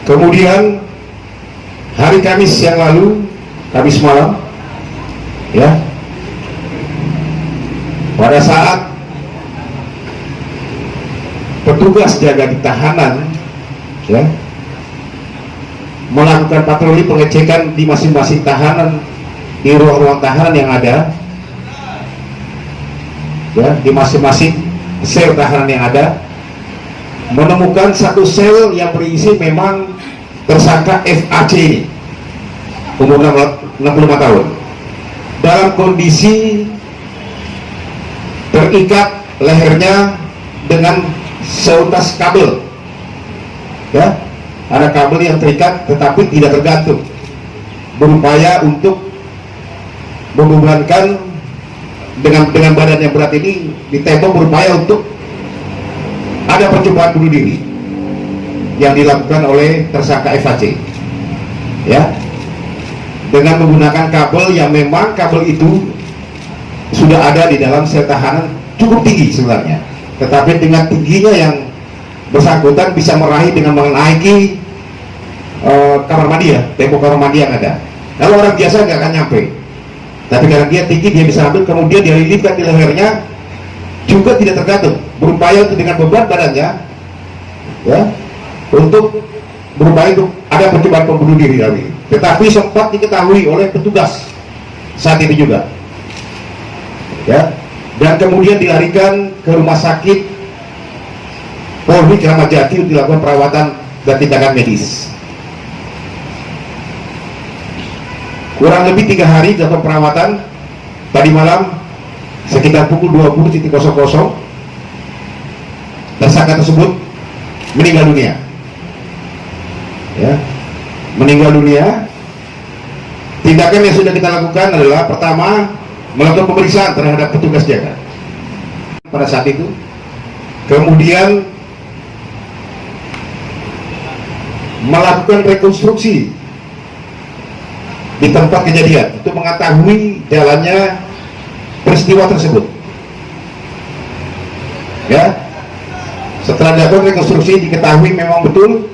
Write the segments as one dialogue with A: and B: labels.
A: Kemudian hari Kamis yang lalu, Kamis malam, ya, pada saat petugas jaga di tahanan, ya, melakukan patroli pengecekan di masing-masing tahanan, di ruang-ruang tahanan yang ada, ya, di masing-masing sel tahanan yang ada, menemukan satu sel yang berisi memang tersangka FAC ini, umur 65 tahun, dalam kondisi terikat lehernya dengan seutas kabel, ya, ada kabel yang terikat tetapi tidak tergantung, berupaya untuk membebankan dengan badan yang berat ini ditembak, berupaya untuk ada percobaan bunuh diri yang dilakukan oleh tersangka FAC, ya, dengan menggunakan kabel yang memang kabel itu sudah ada di dalam sel tahanan cukup tinggi sebenarnya, tetapi dengan tingginya yang bersangkutan bisa meraih dengan menaiki kamar mandi, ya, tembok kamar mandi yang ada. Kalau orang biasa nggak akan nyampe, tapi karena dia tinggi dia bisa ambil, kemudian dia lilitkan di lehernya, juga tidak tergantung, berupaya untuk dengan beban badannya, ya, untuk berupaya untuk ada percobaan pembunuh diri tadi, tetapi sempat diketahui oleh petugas saat itu juga, ya, dan kemudian dilarikan ke rumah sakit Polri Kramat Jati untuk dilakukan perawatan dan tindakan medis. Kurang lebih 3 hari dilakukan perawatan. Tadi malam sekitar pukul 20.00 tersangka tersebut meninggal dunia, ya, meninggal dunia. Tindakan yang sudah kita lakukan adalah pertama, melakukan pemeriksaan terhadap petugas jaga pada saat itu, kemudian melakukan rekonstruksi di tempat kejadian untuk mengetahui jalannya peristiwa tersebut, ya. Setelah dilakukan rekonstruksi diketahui memang betul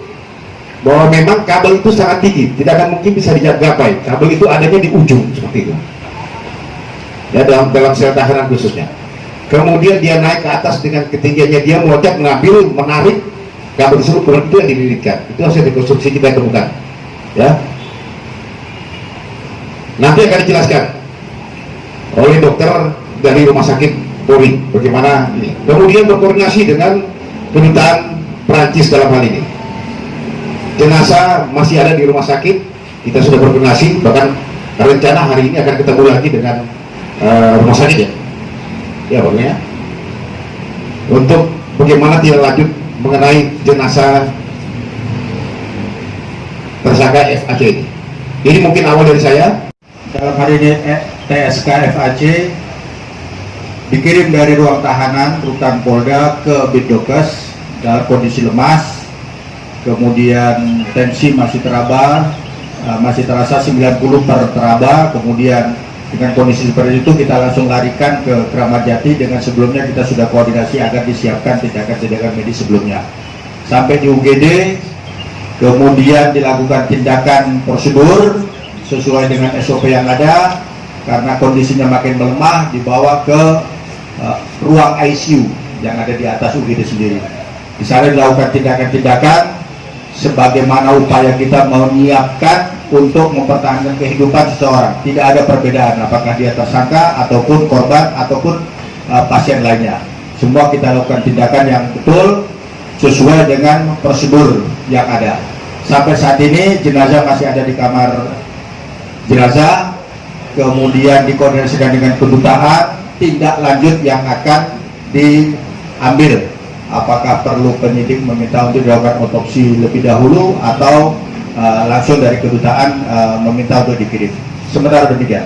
A: bahwa memang kabel itu sangat tinggi, tidak akan mungkin bisa digapai. Kabel itu adanya di ujung seperti itu, ya, dalam sel tahanan khususnya. Kemudian dia naik ke atas dengan ketinggiannya, dia meloncat, mengambil, menarik kabel tersebut, kemudian itu yang dililitkan. Itu hasil rekonstruksi kita temukan, ya. Nanti akan dijelaskan oleh dokter dari rumah sakit Polri bagaimana ini. Kemudian berkoordinasi dengan kedutaan Prancis dalam hal ini. Jenazah masih ada di rumah sakit, kita sudah berkoordinasi, bahkan rencana hari ini akan ketemu lagi dengan rumah sakit, ya, ya, pokoknya untuk bagaimana tidak lanjut mengenai jenazah tersangka FAC ini. Ini mungkin awal dari saya.
B: Dalam hari ini TSK FAC dikirim dari ruang tahanan Rutan Polda ke Bidokes dalam kondisi lemas, kemudian tensi masih teraba, masih terasa 90 per teraba. Kemudian dengan kondisi seperti itu kita langsung larikan ke Kramat Jati, dengan sebelumnya kita sudah koordinasi agar disiapkan tindakan-tindakan medis sebelumnya. Sampai di UGD, kemudian dilakukan tindakan prosedur sesuai dengan SOP yang ada. Karena kondisinya makin melemah, dibawa ke ruang ICU yang ada di atas UGD sendiri. Di sana dilakukan tindakan-tindakan sebagaimana upaya kita menyiapkan untuk mempertahankan kehidupan seseorang. Tidak ada perbedaan apakah dia tersangka ataupun korban ataupun pasien lainnya. Semua kita lakukan tindakan yang betul sesuai dengan prosedur yang ada. Sampai saat ini jenazah masih ada di kamar jenazah, kemudian dikoordinasikan dengan kedutaan tindak lanjut yang akan diambil. Apakah perlu penyidik meminta untuk dilakukan otopsi lebih dahulu atau langsung dari kedutaan meminta untuk dikirim. Sementara demikian.